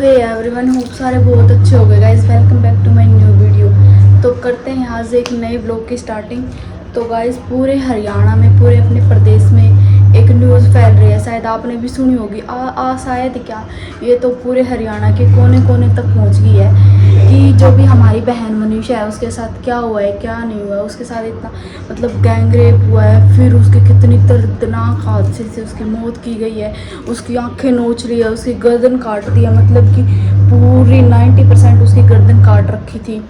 Hey everyone, hope सारे बहुत अच्छे हो गए guys. Welcome back to my new video. तो करते हैं आज एक नए ब्लॉग की स्टार्टिंग। तो गाइस पूरे हरियाणा में, पूरे अपने प्रदेश में एक न्यूज़ फैल रही है, शायद आपने भी सुनी होगी। शायद क्या, ये तो पूरे हरियाणा के कोने कोने तक पहुंच गई है कि जो भी हमारी बहन मनीषा है उसके साथ क्या हुआ है, क्या नहीं हुआ है। उसके साथ इतना मतलब गैंग रेप हुआ है, फिर उसके कितनी दर्दनाक हादसे से उसकी मौत की गई है। उसकी आंखें नोच ली है, उसकी गर्दन काट दी है, मतलब कि पूरी 90% उसकी गर्दन काट रखी थी।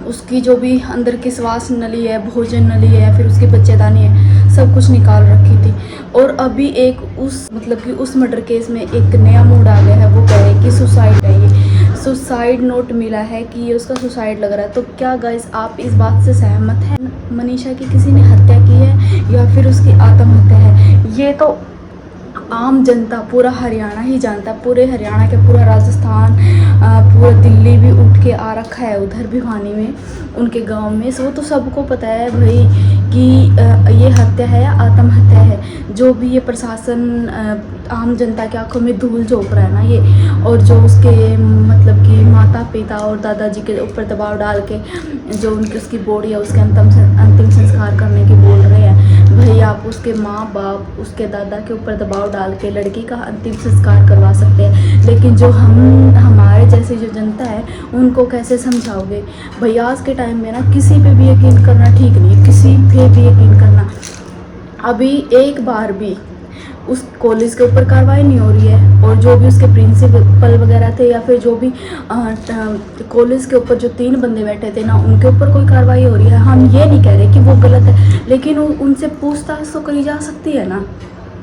उसकी जो भी अंदर की श्वास नली है, भोजन नली है, फिर उसकी बच्चेदानी है, सब कुछ निकाल रखी थी। और अभी एक उस मतलब कि उस मर्डर केस में एक नया मूड आ गया है। वो कह रहे हैं कि सुसाइड है, ये सुसाइड नोट मिला है कि ये उसका सुसाइड लग रहा है। तो क्या गाइस आप इस बात से सहमत हैं? मनीषा की किसी ने हत्या की है या फिर उसकी आत्महत्या है? ये तो आम जनता, पूरा हरियाणा ही जानता है। पूरे हरियाणा के, पूरा राजस्थान, पूरा दिल्ली भी उठ के आ रखा है उधर भिवानी में, उनके गांव में। वो तो सबको पता है भाई कि ये हत्या है या आत्महत्या है। जो भी ये प्रशासन आम जनता की आंखों में धूल झोंक रहा है ना ये, और जो उसके मतलब कि माता पिता और दादाजी के ऊपर दबाव डाल के जो उनकी उसकी बॉडी है उसके अंतिम संस्कार करने की बोल रहे हैं। भाई आप उसके माँ बाप, उसके दादा के ऊपर दबाव डाल के लड़की का अंतिम संस्कार करवा सकते हैं, लेकिन जो हमारे जैसे जो जनता है उनको कैसे समझाओगे? भाई आज के टाइम में ना किसी पे भी यकीन करना ठीक नहीं है, किसी पे भी यकीन करना। अभी एक बार भी उस कॉलेज के ऊपर कार्रवाई नहीं हो रही है, और जो भी उसके प्रिंसिपल वगैरह थे या फिर जो भी कॉलेज के ऊपर जो 3 बंदे बैठे थे ना, उनके ऊपर कोई कार्रवाई हो रही है। हम ये नहीं कह रहे कि वो गलत है, लेकिन उनसे पूछताछ तो करी जा सकती है ना।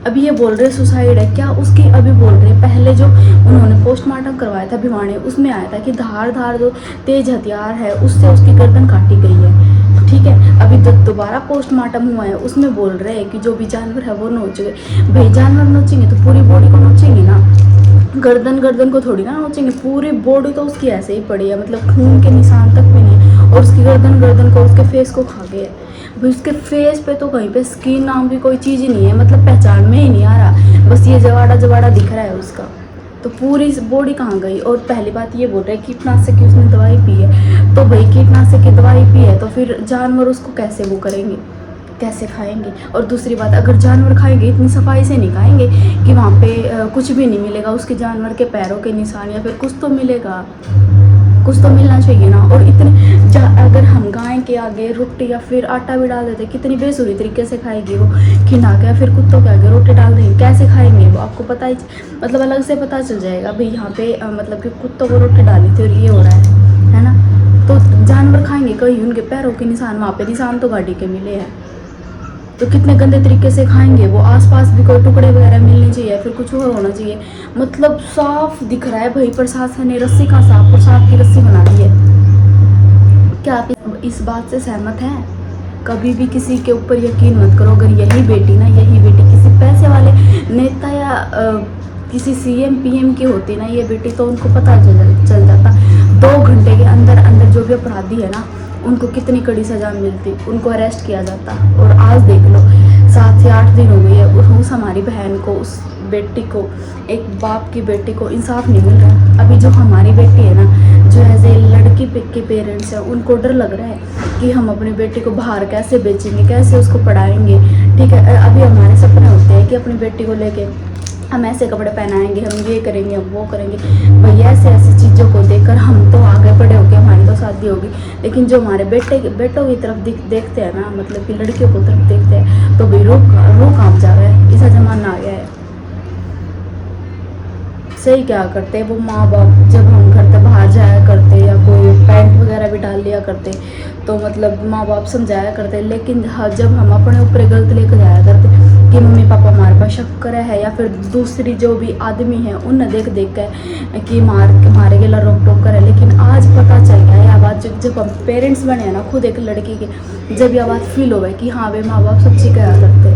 अभी ये बोल रहे सुसाइड है, क्या उसकी अभी बोल रहे पहले जो उन्होंने पोस्टमार्टम करवाया था भिवानी, उसमें आया था कि धार जो तेज हथियार है उससे उसकी गर्दन काटी गई है। ठीक है, अभी दोबारा पोस्टमार्टम हुआ है, उसमें बोल रहे हैं कि जो भी जानवर है वो नोच गए। भाई जानवर नोचेंगे तो पूरी बॉडी को नोचेंगे ना, गर्दन को थोड़ी ना नोचेंगे। पूरी बॉडी तो उसकी ऐसे ही पड़ी है, मतलब खून के निशान तक भी नहीं, और उसकी गर्दन को, उसके फेस को खा गए। भाई उसके फेस पे तो कहीं पे स्किन नाम की कोई चीज़ ही नहीं है, मतलब पहचान में ही नहीं आ रहा, बस ये जवाड़ा दिख रहा है उसका। तो पूरी बॉडी कहाँ गई? और पहली बात ये बोल रहे हैं कीटनाशक की उसने दवाई पी है। तो भाई कीटनाशक की दवाई पी है तो फिर जानवर उसको कैसे वो करेंगे, कैसे खाएंगे? और दूसरी बात, अगर जानवर खाएंगे इतनी सफाई से नहीं खाएंगे कि वहाँ पे कुछ भी नहीं मिलेगा, उसके जानवर के पैरों के निशान या फिर कुछ तो मिलेगा, कुछ तो मिलना चाहिए ना। और इतने अगर हम गाय के आगे रोटी या फिर आटा भी डाल देते, कितनी बेसुरी तरीके से खाएगी वो, खिला के। या फिर कुत्तों के आगे रोटी डाल देंगे, कैसे खाएंगे वो? आपको पता ही, मतलब अलग से पता चल जाएगा भाई यहाँ पे मतलब कि कुत्तों को रोटी डाली थी और ये हो रहा है ना। तो जानवर खाएंगे, कहीं उनके पैरों के निशान, वहाँ पे निशान तो गाड़ी के मिले हैं, तो कितने गंदे तरीके से खाएंगे वो। आसपास भी कोई टुकड़े वगैरह मिलने चाहिए, फिर कुछ और होना चाहिए। मतलब साफ दिख रहा है भाई प्रशासन ने रस्सी का सांप और सांप की रस्सी बना दी है। क्या आप इस बात से सहमत हैं? कभी भी किसी के ऊपर यकीन मत करो। अगर यही बेटी किसी पैसे वाले नेता या किसी CM PM की होती ना ये बेटी, तो उनको पता चल जाता 2 घंटे के अंदर जो भी अपराधी है ना उनको कितनी कड़ी सजा मिलती, उनको अरेस्ट किया जाता। और आज देख लो 7 से 8 दिन हो गई है उस हमारी बहन को, उस बेटी को, एक बाप की बेटी को इंसाफ नहीं मिल रहा। अभी जो हमारी बेटी है ना, जो एज ए लड़की के पेरेंट्स हैं, उनको डर लग रहा है कि हम अपनी बेटी को बाहर कैसे बेचेंगे, कैसे उसको पढ़ाएंगे। ठीक है, अभी हमारे सपने होते हैं कि अपनी बेटी को लेके हम ऐसे कपड़े पहनाएंगे, हम ये करेंगे, हम वो करेंगे। भैया ऐसी चीज़ों को देखकर हम तो आगे बड़े होके हमारी तो शादी होगी, लेकिन जो हमारे बेटों की तरफ देखते हैं ना, मतलब कि लड़कियों को तरफ देखते हैं, तो भाई रूह कांप जा रहा है। ऐसा जमाना आ गया है। सही क्या करते वो माँ बाप, जब हम घर से बाहर जाया करते या कोई पैंट वगैरह भी डाल लिया करते तो मतलब माँ बाप समझाया करते, लेकिन जब हम अपने ऊपर गलत लेकर जाया करते कि मम्मी पापा हमारे पास शक करे है, या फिर दूसरी जो भी आदमी है उन देख कर कि मारे गेला रोक टोक करे। लेकिन आज पता चल गया है, आवाज़ जब हम पेरेंट्स बने हैं ना खुद एक लड़की के, जब ये आवाज़ फील हो गई कि हाँ भाई माँ बाप सच्ची कहा करते।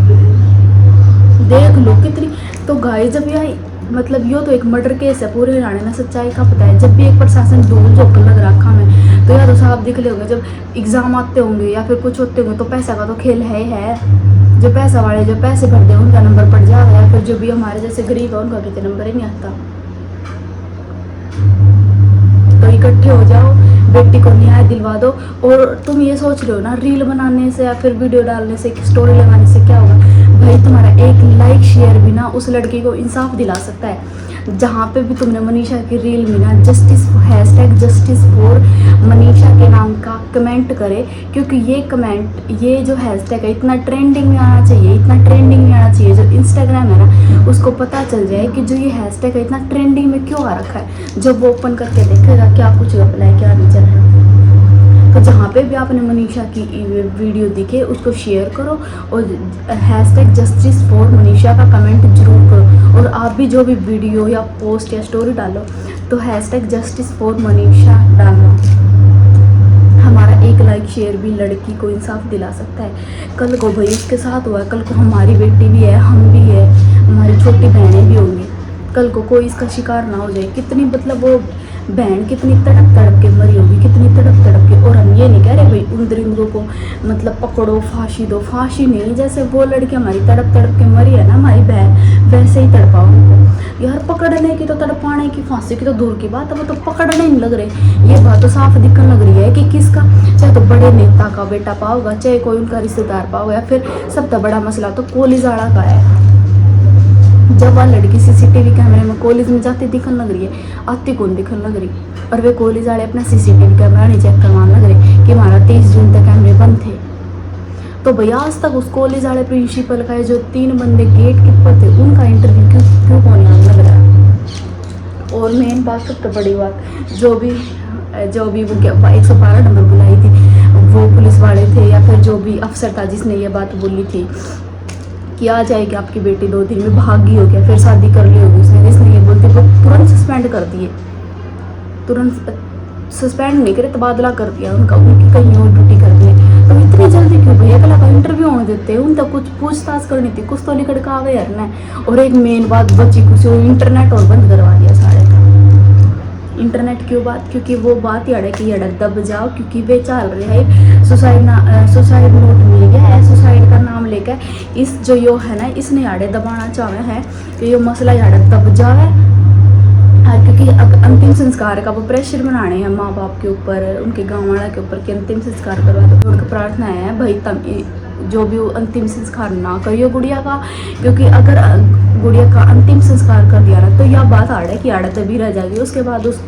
देख लो कितनी, तो गाय जब यह मतलब यो तो एक मर्डर केस है, पूरे हरियाणा में सच्चाई का पता है। जब भी एक प्रशासन ढोल झोंक लग रखा में, तो या तो साफ दिख ले होंगे जब एग्जाम आते होंगे या फिर कुछ होते होंगे, तो पैसा का तो खेल है। जो पैसा वाले जो पैसे भरते हैं उनका नंबर पड़ जाएगा, या फिर जो भी हमारे जैसे गरीब है उनका कितने नंबर ही नहीं आता। तो इकट्ठे हो जाओ, बेटी को न्याय दिलवा दो। और तुम ये सोच रहे हो ना रील बनाने से या फिर वीडियो डालने से, स्टोरी लगाने से क्या होगा भाई, तुम्हारा एक लाइक शेयर भी ना उस लड़की को इंसाफ दिला सकता है। जहाँ पे भी तुमने मनीषा की रील में ना जस्टिस फॉर मनीषा के नाम का कमेंट करे, क्योंकि ये कमेंट, ये जो हैशटैग है इतना ट्रेंडिंग में आना चाहिए, इतना ट्रेंडिंग में आना चाहिए। जो इंस्टाग्राम है ना उसको पता चल जाए कि जो ये हैशटैग है इतना ट्रेंडिंग में क्यों आ रखा है। जब वो ओपन करके देखेगा क्या कुछ अप्लाई क्या नहीं चल रहा। तो जहाँ पे भी आपने मनीषा की वीडियो दिखे उसको शेयर करो और हैशटैग जस्टिस फॉर मनीषा का कमेंट जरूर करो। और आप भी जो भी वीडियो या पोस्ट या स्टोरी डालो तो हैशटैग जस्टिस फॉर मनीषा डालना। हमारा एक लाइक शेयर भी लड़की को इंसाफ दिला सकता है। कल को भाई उसके साथ हुआ, कल को हमारी बेटी भी है, हम भी है, हमारी छोटी बहनें भी होंगी, कल को कोई इसका शिकार ना हो जाए। कितनी मतलब वो बहन कितनी तड़प तड़प के मरी होगी, कितनी तड़प तड़प के। और हम ये नहीं कह रहे भाई उन दरिंदों को मतलब पकड़ो फांसी दो, फांसी नहीं, जैसे वो लड़की हमारी तड़प तड़प के मरी है ना हमारी बहन, वैसे ही तड़पाओ उनको यार। पकड़ने की तो तड़पाने की, फांसी की तो दूर की बात है, वो तो पकड़ने नहीं लग रहे। ये बात तो साफ दिखने लग रही है कि किसका, चाहे तो बड़े नेता का बेटा पाओगा, चाहे कोई उनका रिश्तेदार पाओगा, या फिर सबसे बड़ा मसला तो कोलिजाड़ा का है। जब वह लड़की सीसीटीवी कैमरे में कॉलेज में जाती दिखने लग रही है, आती कौन दिखने लग रही, और वे कॉलेज वाले अपना सीसीटीवी कैमरा नहीं चेक करवाने लग रहे कि हमारा 30 जून तक कैमरे बंद थे। तो भैया आज तक उस कॉलेज वाले प्रिंसिपल का जो 3 बंदे गेट कीपर थे उनका इंटरव्यू क्यों कौन आने लग रहा है। और मेन बात सबसे बड़ी बात, जो भी वो 112 नंबर बुलाई थी वो पुलिस वाले थे या फिर जो भी अफसर था जिसने ये बात बोली थी कि आ जाएगी आपकी बेटी 2 दिन में, भागी हो गया, फिर शादी कर ली होगी उसने, जिसने ये बोलते वो तुरंत सस्पेंड कर दिए, तुरंत सस्पेंड नहीं करे तबादला कर दिया उनका, उनकी कहीं और ड्यूटी कर दी। तो इतनी जल्दी क्यों भैया, कल का इंटरव्यू होने देते हैं, उन तक कुछ पूछताछ करनी थी, कुछ तो निकल के आ गए यार ना। और एक मेन बात बची कुछ, इंटरनेट और बंद करवा दिया सारे का। इंटरनेट क्यों बात, क्योंकि वो बात यार है कि यार दब जाओ, क्योंकि वे चल रहे हैं सुसाइड नोट मिल गया है, सुसाइड का नाम लेकर इस जो यो है ना इसने याड़े दबाना चाहे है कि यो मसला याड़े दब जावे। क्योंकि अंतिम संस्कार का वो प्रेशर बनाने हैं माँ बाप के ऊपर, उनके गाँव वाला के ऊपर कि अंतिम संस्कार करवा दो। उनकी प्रार्थना है भाई तम जो भी अंतिम संस्कार ना करियो गुड़िया का, क्योंकि अगर गुड़िया का अंतिम संस्कार कर दिया ना तो यह बात आड़ है कि आड़ तभी रह जाएगी, उसके बाद उस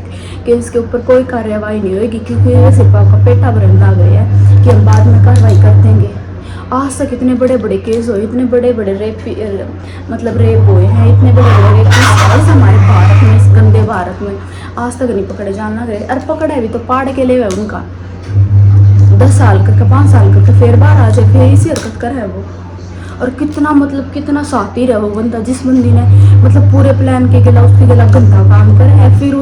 केस के ऊपर कोई कार्रवाई नहीं होगी, क्योंकि सिर्फ आपका पेटा भरन आ गया है कि हम बाद में कार्रवाई कर देंगे। आज तक इतने बड़े बड़े केस हुए, इतने बड़े बड़े रेप हुए हैं, इतने बड़े बड़े रेपिस्ट हमारे भारत में, इस गंदे भारत में आज तक नहीं पकड़े जाना गए। और पकड़े भी तो पाड़ के ले हुए उनका 10 साल करके 5 साल करके फिर बाहर आ जाए, फिर इसी हरकत कर है वो। और कितना मतलब कितना सातिर है वो बंदा, जिस बंदी ने मतलब पूरे प्लान के गिला उसके गिला गंदा काम करे है, फिर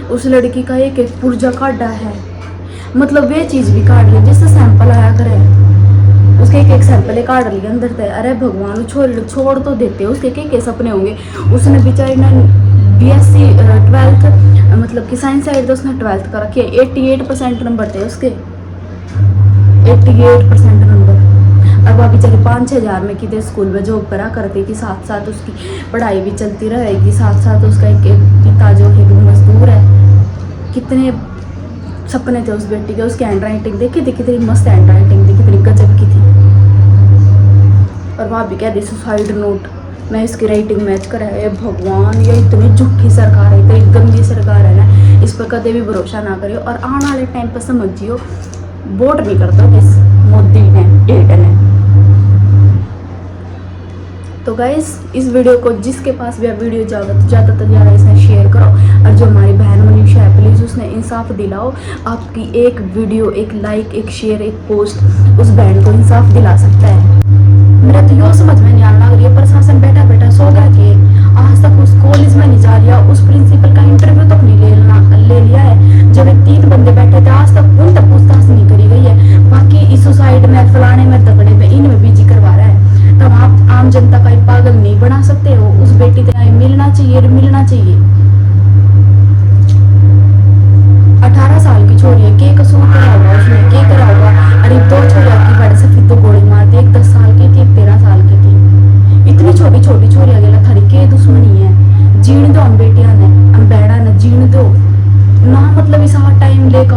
उस लड़की का एक पुर्जा काटा है, मतलब वे चीज़ भी काट ली जिससे सैंपल आया करे, उसके एक सैंपल काट लिया अंदर से। अरे भगवान छोड़ तो देते, उसके के सपने होंगे। उसने बेचारी ने BSc 12th मतलब कि साइंस साइड तो उसने 12th का रखी है, 88% नंबर थे उसके, 88% नंबर। अब वह बेचारी 5-6 हज़ार में कितने स्कूल में जॉब करा करती थी, साथ साथ उसकी पढ़ाई भी चलती रहेगी, साथ साथ उसका एक पिता जो है वो मजदूर है। कितने सपने थे उस बेटी के, उसकी हैंड राइटिंग देखी थी, कितनी मस्त हैंड राइटिंग थी, कितनी गजब की थी। और वहाँ भी कह दी सुसाइड नोट मैं इसकी राइटिंग मैच करा है। भगवान ये इतनी झूठी सरकार है, इतनी गंदी सरकार है ना, इस पर कभी भी भरोसा ना करियो। और आने वाले टाइम पर समझियो वोट नहीं करता किस मोदी ने डेट ने। तो गाइस इस वीडियो को जिसके पास भी वीडियो ज़्यादा तो ज़्यादा इसमें शेयर करो, और जो हमारी बहन मनीषा है प्लीज़ उसने इंसाफ दिलाओ। आपकी एक वीडियो, एक लाइक, एक शेयर, एक पोस्ट उस बहन को इंसाफ दिला सकता है। मेरा तो यो समझ में नहीं आने लग रही है, प्रशासन बैठा बैठा सो गया कि आज तक उस कॉलेज में नहीं जा लिया, उस प्रिंसिपल का इंटरव्यू तक नहीं ले लिया है। जब 3 बंदे बैठे थे आज तक उन तक पूछताछ नहीं करी गई है। बाकी इस सुसाइड में फलाने में तगड़े में इनमें बीजी करवा रहा है। तब आप आम जनता का ही पागल नहीं बना सकते हो। उस बेटी से मिलना चाहिए 18 साल की छोरी है, के कसूर करा होगा उसने, के करा होगा। अरे 2 छोरियां की बड़े से फिर तो गोली मार दी, एक 10 साल की थी, एक 13 साल की थी। इतनी छोटी छोटी छोरियां गेला थड़ी के दुश्मनी है। जीण दो हम बेटियां ने, हम बैड़ा ने जीण दो ना, मतलब इस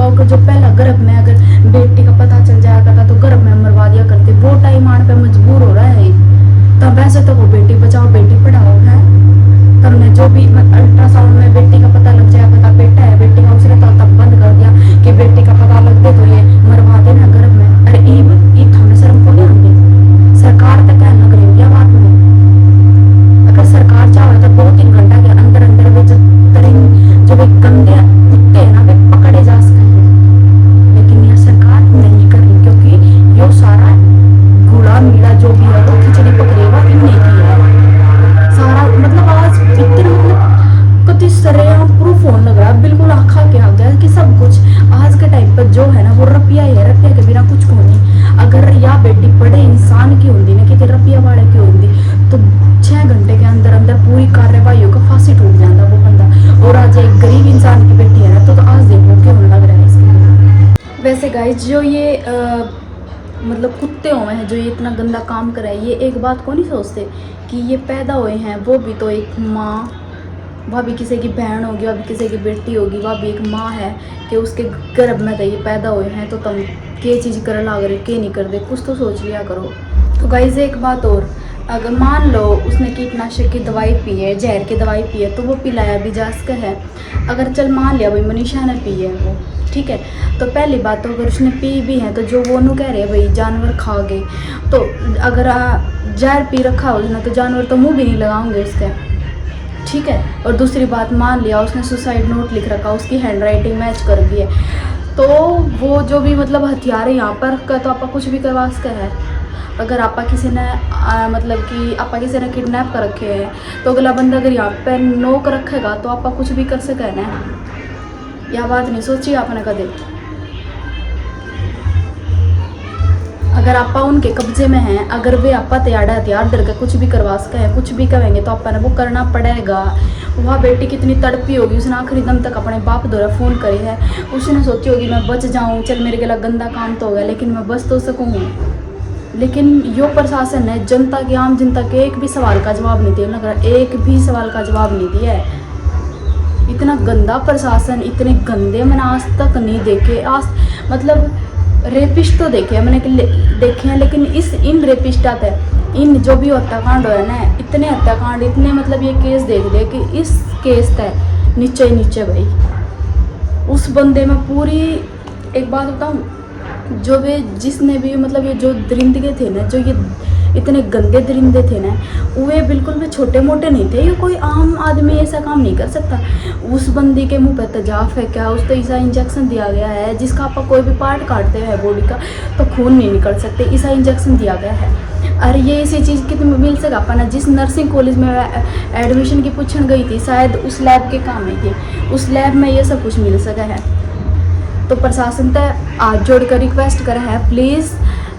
बताओ कि जो पहला गर्भ में अगर बेटी का पता चल जाया करता तो गर्भ में मरवा दिया करते, वो टाइम आने पे मजबूर हो रहा है। तब वैसे तो वो बेटी बचाओ बेटी पढ़ाओ है। तुमने जो भी अल्ट्रासाउंड में बेटी का पता लग जाया पता बेटा है बेटी का, उसने तो तब बंद कर दिया कि बेटी का पता लग दे तो ये मरवा देना गर्भ में। अरे ये थाने शर्म को नहीं आती, सरकार तक कहने लग रही है बात में। अगर सरकार चाहे तो 2-3 घंटा के अंदर अंदर में जो भी गंदे कुत्ते हैं ना वे पकड़े जा सकते हैं, लेकिन यह सरकार नहीं कर रही, क्योंकि यो सारा घोड़ा मीड़ा जो भी है वो खिचड़ी पकड़ेगा इनने की है सारा। मतलब आज इतने मतलब कति सरेआम प्रूफ होने लग रहा है, बिल्कुल आखा के आ गया कि सब कुछ आज के टाइम पर जो है ना वो रुपया ही है, रुपया के बिना कुछ को नहीं। अगर या बेटी बड़े इंसान की होती ना कि रुपया वाले की होती तो 6 घंटे के अंदर अंदर पूरी कार्यवाही का फांसी टूट जाता वो बंदा। और आज एक गरीब इंसान की बेटी है ना तो आज देखो क्या होने लग रहा है इसके। वैसे गाइस जो ये मतलब कुत्ते हुए हैं जो ये इतना गंदा काम कर रहे हैं, ये एक बात को नहीं सोचते कि ये पैदा हुए हैं वो भी तो एक माँ, वह भी किसी की बहन होगी, वह भी किसी की बेटी होगी, वह भी एक माँ है कि उसके गर्भ में तो ये पैदा हुए हैं। तो तुम के चीज़ कर ला रहे के नहीं कर दे, कुछ तो सोच लिया करो। तो गाइस एक बात और, अगर मान लो उसने कीटनाशक की दवाई पी है, जहर की दवाई पी है, तो वो पिलाया भी जा सकता है। अगर चल मान लिया भाई मनीषा ने पी है वो, ठीक है, तो पहली बात तो अगर उसने पी भी है तो जो वो नू कह रहे हैं भाई जानवर खा गए, तो अगर जहर पी रखा हो उसने तो जानवर तो मुंह भी नहीं लगाओगे उसका, ठीक है। और दूसरी बात मान लिया उसने सुसाइड नोट लिख रखा, उसकी हैंड राइटिंग मैच कर दी है, तो वो जो भी मतलब हथियार है यहाँ पर का तो आपा कुछ भी करवा सकते हैं। अगर आपा किसी ने मतलब कि आपा किसी ने किडनैप कर रखे हैं तो अगला बंदा अगर यहाँ पर नोक रखेगा तो आपा कुछ भी कर सके ना। यह बात नहीं सोची आपने कदे। अगर आपा उनके कब्जे में हैं, अगर वे आपा तैयार हथियार डर के कुछ भी करवा सके हैं, कुछ भी करेंगे तो आपा ने वो करना पड़ेगा। वह बेटी कितनी तड़पी होगी, उसने आखिरी दम तक अपने बाप द्वारा फ़ोन करी है, उसने सोची होगी मैं बच जाऊं, चल मेरे गला गंदा काम तो हो गया लेकिन मैं बच तो सकूँ। लेकिन यो प्रशासन है जनता की, आम जनता के एक भी सवाल का जवाब नहीं दिया, लग एक भी सवाल का जवाब नहीं दिया है। इतना गंदा प्रशासन, इतने गंदे मैंने आज तक नहीं देखे। आज मतलब रेपिस्ट तो देखे मैंने देखे हैं, लेकिन इन रेपिस्ट आते इन जो भी हत्याकांड हो है ना, इतने हत्याकांड, इतने मतलब ये केस देख दे कि इस केस तय नीचे नीचे भाई उस बंदे में पूरी। एक बात बताऊँ, जो वे जिसने भी मतलब ये जो दरिंदे थे ना, जो ये इतने गंदे दरिंदे थे ना, वे बिल्कुल भी छोटे मोटे नहीं थे। ये कोई आम आदमी ऐसा काम नहीं कर सकता। उस बंदी के मुंह पे तेजाब है क्या, उस तो ऐसा इंजेक्शन दिया गया है जिसका आप कोई भी पार्ट काटते हैं बॉडी का तो खून नहीं निकल सकते, ऐसा इंजेक्शन दिया गया है। अरे ये इसी चीज़ की तुम्हें मिल सका अपना। जिस नर्सिंग कॉलेज में एडमिशन की पूछन गई थी शायद उस लैब के काम में थी, उस लैब में ये सब कुछ मिल सका है। तो प्रशासन तक हाथ जोड़कर रिक्वेस्ट करा है, प्लीज़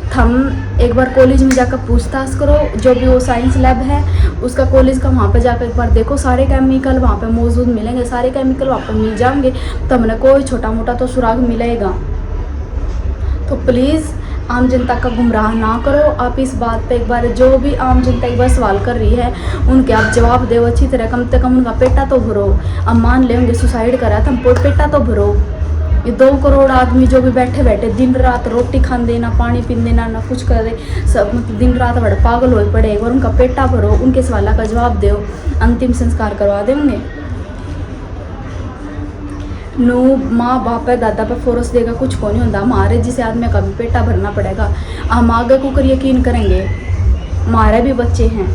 हम एक बार कॉलेज में जाकर पूछताछ करो, जो भी वो साइंस लैब है उसका कॉलेज का वहाँ पे जाकर एक बार देखो, सारे केमिकल वहाँ पे मौजूद मिलेंगे, सारे केमिकल वहाँ पे मिल जाएंगे तो हमें कोई छोटा मोटा तो सुराग मिलेगा। तो प्लीज़ आम जनता का गुमराह ना करो आप। इस बात पे एक बार जो भी आम जनता एक बार सवाल कर रही है उनके आप जवाब दो अच्छी तरह, कम से कम उनका पेटा तो भरो। अब मान लेंगे सुसाइड करा तो हम पेटा तो भरो। ये 2 करोड़ आदमी जो भी बैठे बैठे दिन रात रोटी खान देना, पानी पीन देना, ना कुछ कर दे, सब मतलब दिन रात बड़े पागल हो पड़े। और उनका पेटा भरो, उनके सवालों का जवाब दो, अंतिम संस्कार करवा देंगे। नो माँ बाप है दादा पे फोरस देगा कुछ को नहीं होता। हमारे जिसे आदमी का भी पेटा भरना पड़ेगा। हम आगे को कर यकीन करेंगे, हमारे भी बच्चे हैं।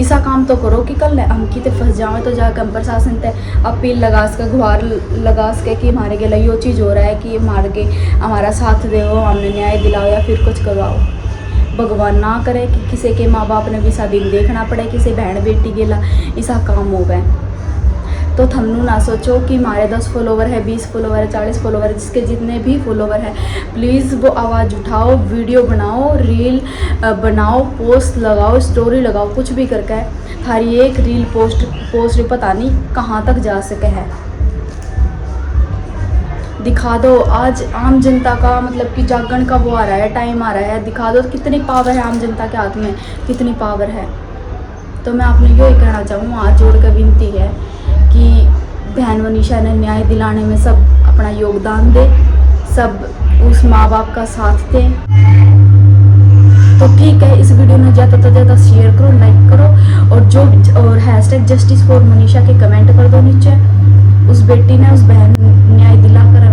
ऐसा काम तो करो कि कल हम कितने फंस जाए तो जाकर हम प्रशासन ते अपील लगा सके, गुहार लगा सके कि हमारे गला यो चीज़ हो रहा है कि हमारे के हमारा साथ दो, हमने न्याय दिलाओ या फिर कुछ करवाओ। भगवान ना करे कि किसी के माँ बाप ने भी ऐसा दिन देखना पड़े, किसी बहन बेटी गेला ऐसा काम हो गए। तो थमनू ना सोचो कि हमारे 10 फॉलोवर है, 20 फॉलोवर है, 40 फॉलोवर है, जिसके जितने भी फॉलोवर है प्लीज़ वो आवाज़ उठाओ, वीडियो बनाओ, रील बनाओ, पोस्ट लगाओ, स्टोरी लगाओ, कुछ भी करके थारी एक रील पोस्ट पता नहीं कहाँ तक जा सके है। दिखा दो आज आम जनता का मतलब कि जागरण का वो आ रहा है, टाइम आ रहा है, दिखा दो कितनी पावर है आम जनता के हाथ में, कितनी पावर है। तो मैं आपने यही कहना चाहूँ, हाथ जोड़ कर विनती है कि बहन मनीषा ने न्याय दिलाने में सब अपना योगदान दे, सब उस माँ बाप का साथ दें। तो ठीक है, इस वीडियो में ज़्यादा से ज़्यादा शेयर करो, लाइक करो और हैशटैग जस्टिस फॉर मनीषा के कमेंट कर दो नीचे। उस बेटी ने, उस बहन न्याय दिला कर